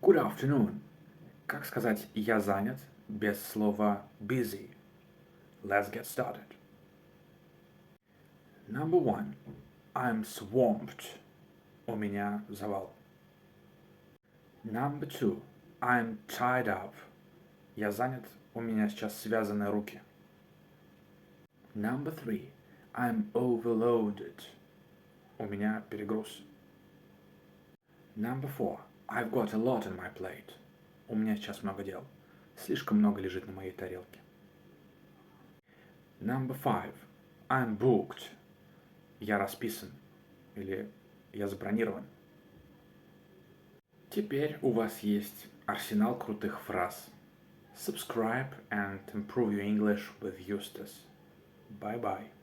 Good afternoon. Как сказать «я занят» без слова busy? Let's get started. Number one. I'm swamped. У меня завал. Number two. I'm tied up. Я занят, у меня сейчас связаны руки. Number three. I'm overloaded. У меня перегруз. Number four. I've got a lot on my plate. У меня сейчас много дел. Слишком много лежит на моей тарелке. Number five. I'm booked. Я расписан. Или я забронирован. Теперь у вас есть арсенал крутых фраз. Subscribe and improve your English with Eustace. Bye-bye.